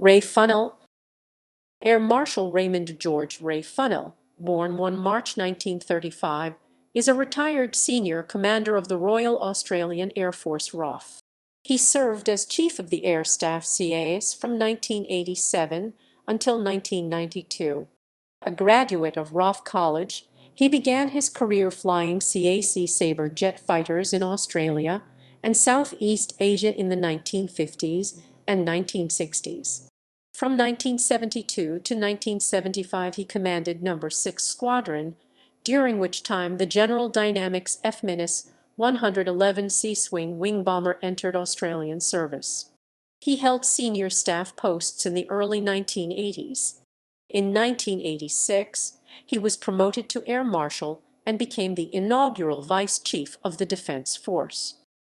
Ray Funnell. Air Marshal Raymond George Ray Funnell, born 1 March 1935, is a retired senior commander of the Royal Australian Air Force RAAF. He served as Chief of the Air Staff CAS from 1987 until 1992. A graduate of RAAF College, he began his career flying CAC Sabre jet fighters in Australia and Southeast Asia in the 1950s and 1960s. From 1972 to 1975 he commanded No. 6 Squadron, during which time the General Dynamics F-111C swing wing bomber entered Australian service. He held senior staff posts in the early 1980s. In 1986, he was promoted to Air Marshal and became the inaugural Vice Chief of the Defense Force.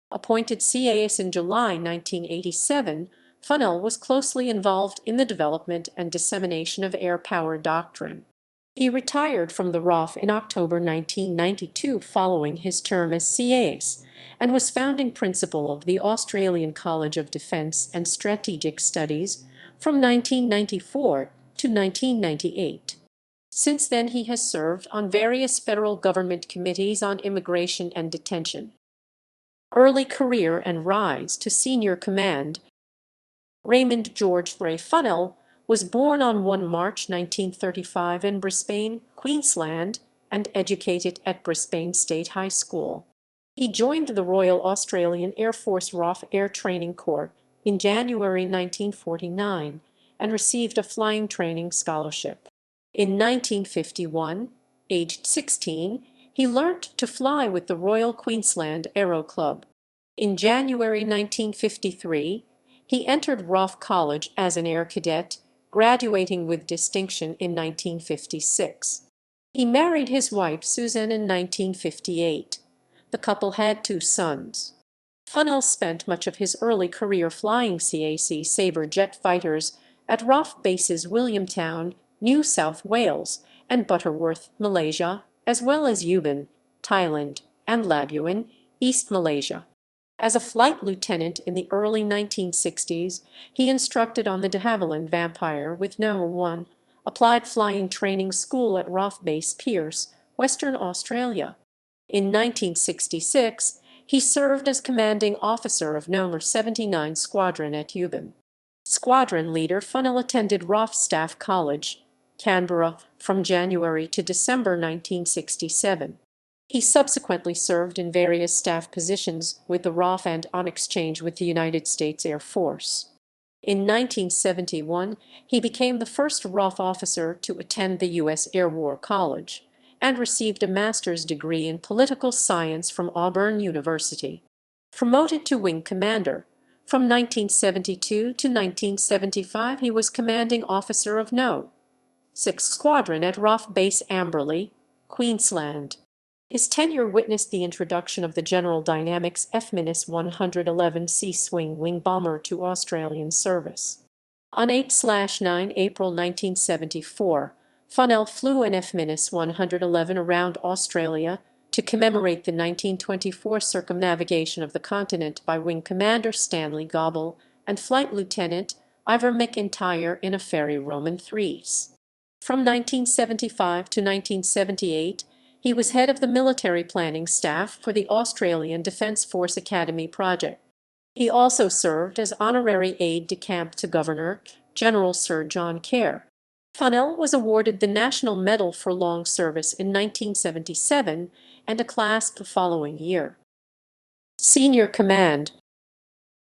Appointed CAS in July 1987, Funnell was closely involved in the development and dissemination of air power doctrine. He retired from the RAAF in October 1992 following his term as CAS, and was founding principal of the Australian College of Defence and Strategic Studies from 1994 to 1998. Since then he has served on various federal government committees on immigration and detention. Early career and rise to senior command. Raymond George Ray Funnell was born on 1 March 1935 in Brisbane, Queensland, and educated at Brisbane State High School. He joined the Royal Australian Air Force RAAF Air Training Corps in January 1949 and received a flying training scholarship. In 1951, aged 16, he learnt to fly with the Royal Queensland Aero Club. In January 1953, he entered RAAF College as an air cadet, graduating with distinction in 1956. He married his wife Susan in 1958. The couple had 2 sons. Funnell spent much of his early career flying CAC Sabre jet fighters at RAAF bases Williamtown, New South Wales, and Butterworth, Malaysia, as well as Ubin, Thailand, and Labuan, East Malaysia. As a flight lieutenant in the early 1960s, he instructed on the de Havilland Vampire with No. 1 Applied Flying Training School at RAAF Base Pearce, Western Australia. In 1966, he served as commanding officer of No. 79 Squadron at Ubin. Squadron leader Funnell attended RAAF Staff College, Canberra, from January to December 1967. He subsequently served in various staff positions with the RAAF and on exchange with the United States Air Force. In 1971, he became the first RAAF officer to attend the U.S. Air War College and received a master's degree in political science from Auburn University. Promoted to wing commander, from 1972 to 1975 he was commanding officer of No. 6 Squadron at RAAF Base Amberley, Queensland. His tenure witnessed the introduction of the General Dynamics F-111C swing wing bomber to Australian service. On 8/9 April 1974, Funnell flew an F-111 around Australia to commemorate the 1924 circumnavigation of the continent by Wing Commander Stanley Gobble and Flight Lieutenant Ivor McIntyre in a Ferry Roman 3s. From 1975 to 1978, he was head of the military planning staff for the Australian Defence Force Academy project. He also served as honorary aide-de-camp to Governor General Sir John Kerr. Funnell was awarded the National Medal for Long Service in 1977 and a clasp the following year. Senior Command.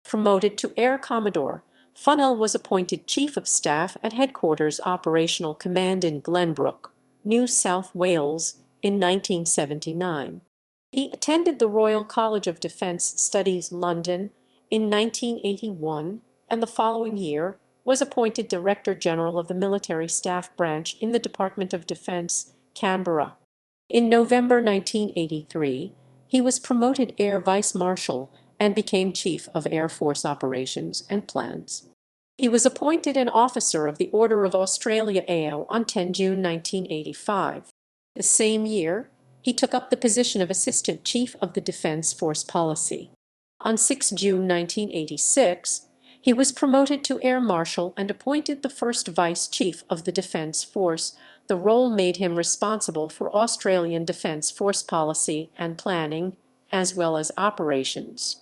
Promoted to Air Commodore, Funnell was appointed Chief of Staff at Headquarters Operational Command in Glenbrook, New South Wales, in 1979. He attended the Royal College of Defence Studies, London, in 1981, and the following year was appointed Director General of the Military Staff Branch in the Department of Defence, Canberra. In November 1983, he was promoted Air Vice Marshal and became Chief of Air Force Operations and Plans. He was appointed an Officer of the Order of Australia AO on 10 June 1985. The same year, he took up the position of Assistant Chief of the Defence Force Policy. On 6 June 1986, He was promoted to Air Marshal and appointed the first Vice Chief of the Defence Force. The role made him responsible for Australian Defence Force policy and planning, as well as operations.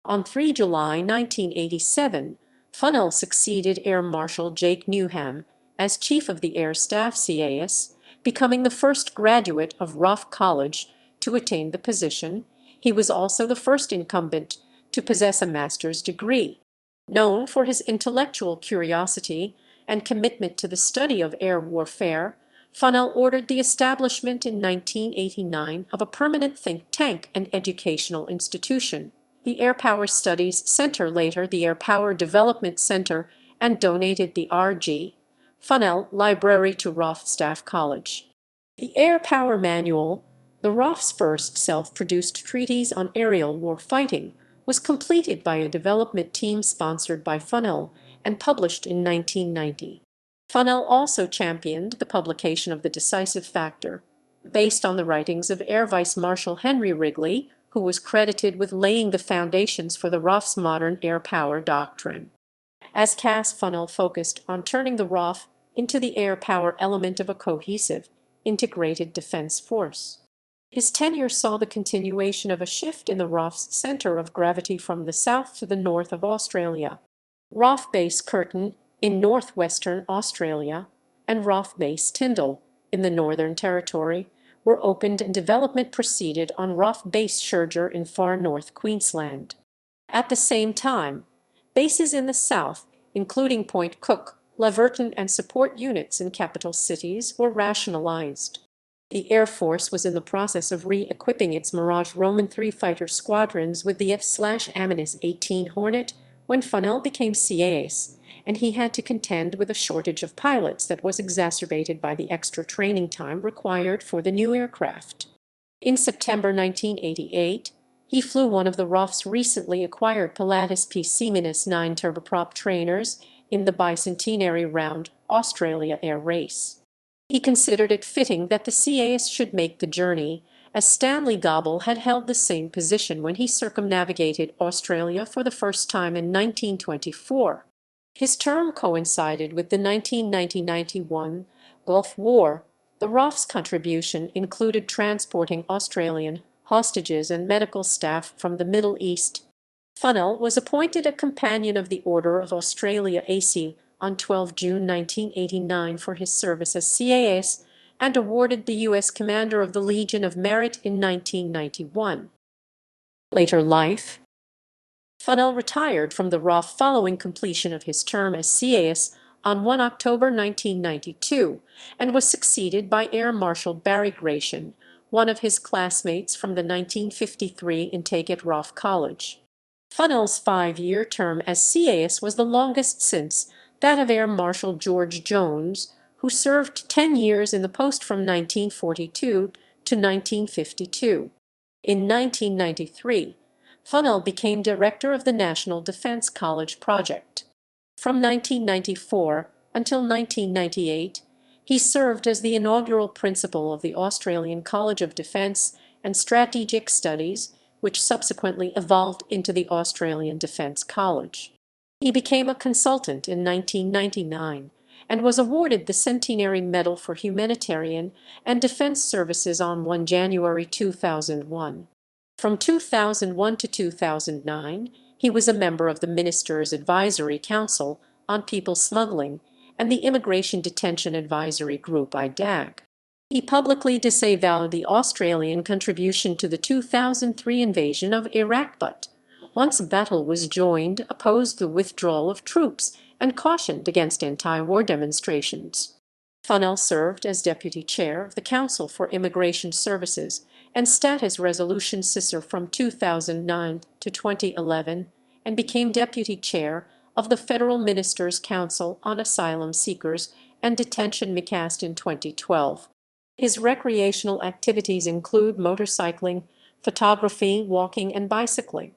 On 3 July 1987, Funnell succeeded Air Marshal Jake Newham as Chief of the Air Staff CAS, becoming the first graduate of RAAF College to attain the position. He was also the first incumbent to possess a master's degree. Known for his intellectual curiosity and commitment to the study of air warfare, Funnell ordered the establishment in 1989 of a permanent think tank and educational institution, the Air Power Studies Center, later the Air Power Development Center, and donated the R.G. Funnell Library to RAAF Staff College. The Air Power Manual, the RAAF's first self-produced treatise on aerial war fighting, was completed by a development team sponsored by Funnell and published in 1990. Funnell also championed the publication of The Decisive Factor, based on the writings of Air Vice Marshal Henry Wrigley, who was credited with laying the foundations for the RAAF's modern air power doctrine. As CAS, Funnell focused on turning the RAAF into the air power element of a cohesive, integrated defense force. His tenure saw the continuation of a shift in the RAAF's center of gravity from the south to the north of Australia. RAAF Base Curtin in northwestern Australia and RAAF Base Tyndall in the Northern Territory were opened, and development proceeded on RAAF Base Sherger in far north Queensland. At the same time, bases in the south, including Point Cook, Laverton, and support units in capital cities, were rationalized. The Air Force was in the process of re-equipping its Mirage Roman III fighter squadrons with the F/Aminus-18 Hornet when Funnell became CAS, and he had to contend with a shortage of pilots that was exacerbated by the extra training time required for the new aircraft. In September 1988, he flew one of the RAAF's recently acquired Pilatus PC-9 turboprop trainers in the bicentenary round Australia Air Race. He considered it fitting that the CAS should make the journey, as Stanley Gobble had held the same position when he circumnavigated Australia for the first time in 1924. His term coincided with the 1990–91 Gulf War. The RAAF's contribution included transporting Australian hostages and medical staff from the Middle East. Funnell was appointed a Companion of the Order of Australia AC on 12 June 1989 for his service as CAS, and awarded the U.S. Commander of the Legion of Merit in 1991. Later life. Funnell retired from the RAAF following completion of his term as CAS on 1 October 1992 and was succeeded by Air Marshal Barry Gratian, one of his classmates from the 1953 intake at RAAF College. Funnell's 5-year term as CAS was the longest since that of Air Marshal George Jones, who served 10 years in the post from 1942 to 1952. In 1993, Funnell became director of the National Defence College Project. From 1994 until 1998, he served as the inaugural principal of the Australian College of Defence and Strategic Studies, which subsequently evolved into the Australian Defence College. He became a consultant in 1999 and was awarded the Centenary Medal for Humanitarian and Defence Services on 1 January 2001. From 2001 to 2009, he was a member of the Ministers' Advisory Council on People Smuggling and the Immigration Detention Advisory Group (IDAG). He publicly disavowed the Australian contribution to the 2003 invasion of Iraq, but, once a battle was joined, opposed the withdrawal of troops and cautioned against anti-war demonstrations. Funnell served as deputy chair of the Council for Immigration Services and Status Resolution CISR from 2009 to 2011 and became deputy chair of the Federal Ministers' Council on Asylum Seekers and Detention (MCAST) in 2012. His recreational activities include motorcycling, photography, walking, and bicycling.